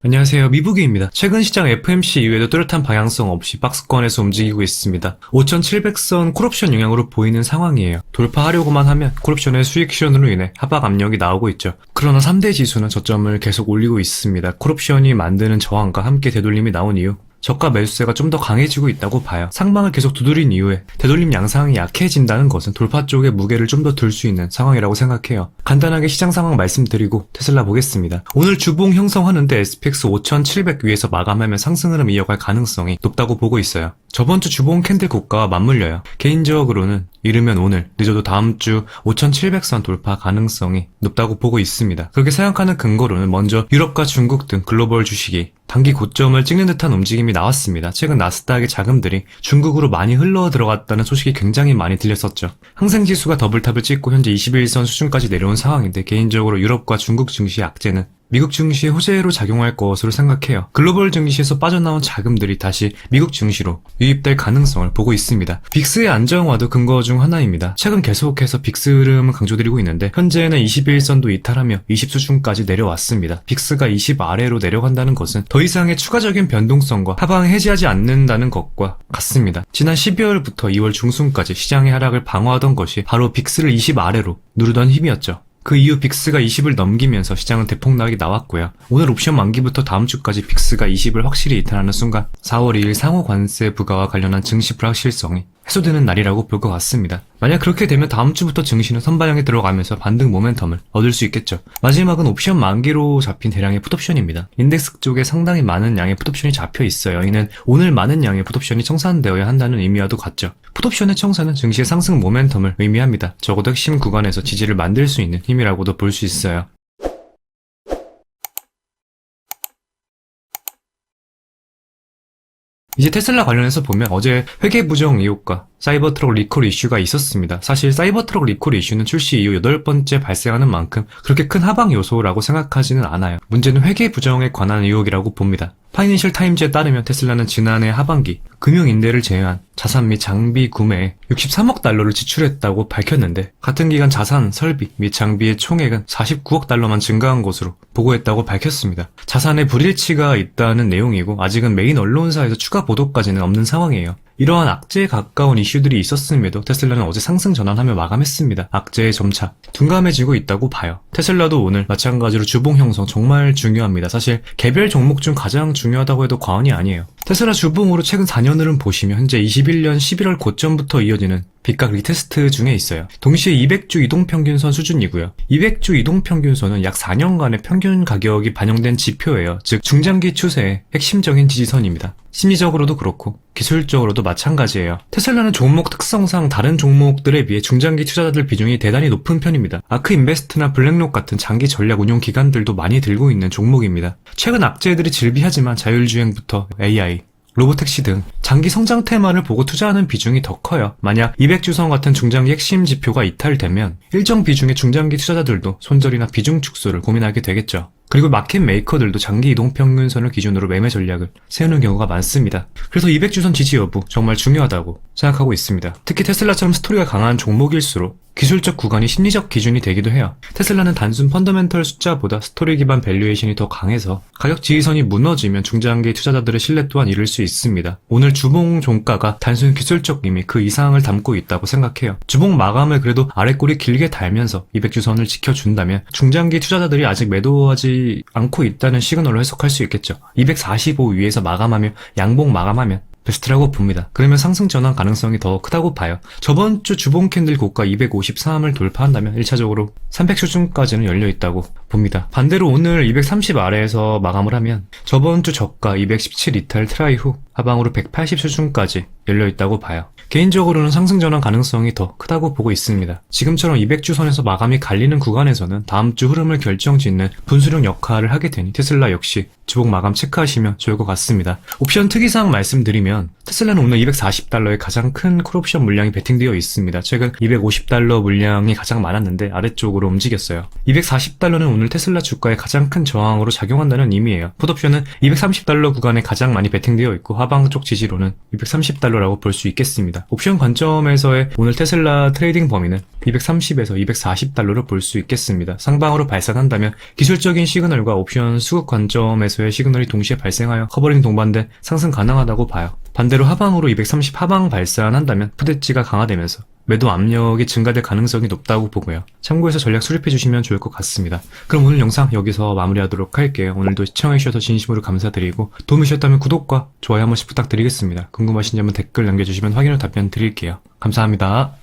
안녕하세요. 미부기입니다. 최근 시장 FMC 이외에도 뚜렷한 방향성 없이 박스권에서 움직이고 있습니다. 5700선 콜옵션 영향으로 보이는 상황이에요. 돌파하려고만 하면 콜옵션의 수익 실현으로 인해 하락 압력이 나오고 있죠. 그러나 3대 지수는 저점을 계속 올리고 있습니다. 콜옵션이 만드는 저항과 함께 되돌림이 나온 이유, 저가 매수세가 좀 더 강해지고 있다고 봐요. 상방을 계속 두드린 이후에 되돌림 양상이 약해진다는 것은 돌파 쪽에 무게를 좀 더 들 수 있는 상황이라고 생각해요. 간단하게 시장 상황 말씀드리고 테슬라 보겠습니다. 오늘 주봉 형성하는데 SPX 5700 위에서 마감하면 상승 흐름 이어갈 가능성이 높다고 보고 있어요. 저번 주 주봉 캔들 고가와 맞물려요. 개인적으로는 이르면 오늘, 늦어도 다음 주 5700선 돌파 가능성이 높다고 보고 있습니다. 그렇게 생각하는 근거로는 먼저 유럽과 중국 등 글로벌 주식이 단기 고점을 찍는 듯한 움직임이 나왔습니다. 최근 나스닥의 자금들이 중국으로 많이 흘러 들어갔다는 소식이 굉장히 많이 들렸었죠. 항생지수가 더블탑을 찍고 현재 21선 수준까지 내려온 상황인데 개인적으로 유럽과 중국 증시의 악재는 미국 증시의 호재로 작용할 것으로 생각해요. 글로벌 증시에서 빠져나온 자금들이 다시 미국 증시로 유입될 가능성을 보고 있습니다. 빅스의 안정화도 근거 중 하나입니다. 최근 계속해서 빅스 흐름을 강조드리고 있는데 현재는 21선도 이탈하며 20 수준까지 내려왔습니다. 빅스가 20 아래로 내려간다는 것은 더 이상의 추가적인 변동성과 하방을 해지하지 않는다는 것과 같습니다. 지난 12월부터 2월 중순까지 시장의 하락을 방어하던 것이 바로 빅스를 20 아래로 누르던 힘이었죠. 그 이후 빅스가 20을 넘기면서 시장은 대폭락이 나왔고요. 오늘 옵션 만기부터 다음 주까지 빅스가 20을 확실히 이탈하는 순간 4월 2일 상호 관세 부과와 관련한 증시 불확실성이 해소되는 날이라고 볼 것 같습니다. 만약 그렇게 되면 다음 주부터 증시는 선반영에 들어가면서 반등 모멘텀을 얻을 수 있겠죠. 마지막은 옵션 만기로 잡힌 대량의 풋옵션입니다. 인덱스 쪽에 상당히 많은 양의 풋옵션이 잡혀 있어요. 이는 오늘 많은 양의 풋옵션이 청산되어야 한다는 의미와도 같죠. 풋옵션의 청산은 증시의 상승 모멘텀을 의미합니다. 적어도 핵심 구간에서 지지를 만들 수 있는 힘이라고도 볼 수 있어요. 이제 테슬라 관련해서 보면 어제 회계 부정 의혹과 사이버트럭 리콜 이슈가 있었습니다. 사실 사이버트럭 리콜 이슈는 출시 이후 8번째 발생하는 만큼 그렇게 큰 하방 요소라고 생각하지는 않아요. 문제는 회계 부정에 관한 의혹이라고 봅니다. 파이낸셜 타임즈에 따르면 테슬라는 지난해 하반기 금융임대를 제외한 자산 및 장비 구매에 63억 달러를 지출했다고 밝혔는데 같은 기간 자산, 설비 및 장비의 총액은 49억 달러만 증가한 것으로 보고했다고 밝혔습니다. 자산에 불일치가 있다는 내용이고 아직은 메인 언론사에서 추가 보도까지는 없는 상황이에요. 이러한 악재에 가까운 이슈들이 있었음에도 테슬라는 어제 상승 전환하며 마감했습니다. 악재의 점차 둔감해지고 있다고 봐요. 테슬라도 오늘 마찬가지로 주봉 형성 정말 중요합니다. 사실 개별 종목 중 가장 중요하다고 해도 과언이 아니에요. 테슬라 주봉으로 최근 4년 흐름 보시면 현재 21년 11월 고점부터 이어지는 빅각 리테스트 중에 있어요. 동시에 200주 이동평균선 수준이고요. 200주 이동평균선은 약 4년간의 평균 가격이 반영된 지표예요. 즉 중장기 추세의 핵심적인 지지선입니다. 심리적으로도 그렇고 기술적으로도 마찬가지예요. 테슬라는 종목 특성상 다른 종목들에 비해 중장기 투자자들 비중이 대단히 높은 편입니다. 아크 인베스트나 블랙록 같은 장기 전략 운용 기관들도 많이 들고 있는 종목입니다. 최근 악재들이 질비하지만 자율주행부터 AI, 로보택시 등 장기 성장 테마를 보고 투자하는 비중이 더 커요. 만약 200주선 같은 중장기 핵심 지표가 이탈되면 일정 비중의 중장기 투자자들도 손절이나 비중 축소를 고민하게 되겠죠. 그리고 마켓 메이커들도 장기 이동평균선을 기준으로 매매 전략을 세우는 경우가 많습니다. 그래서 200주선 지지 여부 정말 중요하다고 생각하고 있습니다. 특히 테슬라처럼 스토리가 강한 종목일수록 기술적 구간이 심리적 기준이 되기도 해요. 테슬라는 단순 펀더멘털 숫자보다 스토리 기반 밸류에이션이 더 강해서 가격 지지선이 무너지면 중장기 투자자들의 신뢰 또한 잃을 수 있습니다. 오늘 주봉 종가가 단순 기술적 의미 그 이상을 담고 있다고 생각해요. 주봉 마감을 그래도 아랫골이 길게 달면서 200주선을 지켜준다면 중장기 투자자들이 아직 매도하지 않고 있다는 시그널로 해석할 수 있겠죠. 245 위에서 마감하며 양봉 마감하면 베스트라고 봅니다. 그러면 상승 전환 가능성이 더 크다고 봐요. 저번 주 주봉 캔들 고가 253을 돌파한다면 1차적으로 300 수준까지는 열려있다고 봅니다. 반대로 오늘 230 아래에서 마감을 하면 저번 주 저가 217 이탈 트라이 후 하방으로 180 수준까지 열려있다고 봐요. 개인적으로는 상승 전환 가능성이 더 크다고 보고 있습니다. 지금처럼 200주선에서 마감이 갈리는 구간에서는 다음 주 흐름을 결정짓는 분수령 역할을 하게 되니 테슬라 역시 주봉 마감 체크하시면 좋을 것 같습니다. 옵션 특이사항 말씀드리면 테슬라는 오늘 240달러의 가장 큰 콜옵션 물량이 베팅되어 있습니다. 최근 250달러 물량이 가장 많았는데 아래쪽으로 움직였어요. 240달러는 오늘 테슬라 주가의 가장 큰 저항으로 작용한다는 의미예요. 풋옵션은 230달러 구간에 가장 많이 베팅되어 있고 하방 쪽 지지로는 230달러라고 볼 수 있겠습니다. 옵션 관점에서의 오늘 테슬라 트레이딩 범위는 230에서 240달러로 볼 수 있겠습니다. 상방으로 발산한다면 기술적인 시그널과 옵션 수급 관점에서의 시그널이 동시에 발생하여 커버링 동반된 상승 가능하다고 봐요. 반대로 하방으로 230 하방 발산한다면 푸대지가 강화되면서 매도 압력이 증가될 가능성이 높다고 보고요. 참고해서 전략 수립해 주시면 좋을 것 같습니다. 그럼 오늘 영상 여기서 마무리하도록 할게요. 오늘도 시청해 주셔서 진심으로 감사드리고 도움이 되셨다면 구독과 좋아요 한 번씩 부탁드리겠습니다. 궁금하신 점은 댓글 남겨주시면 확인 후 답변 드릴게요. 감사합니다.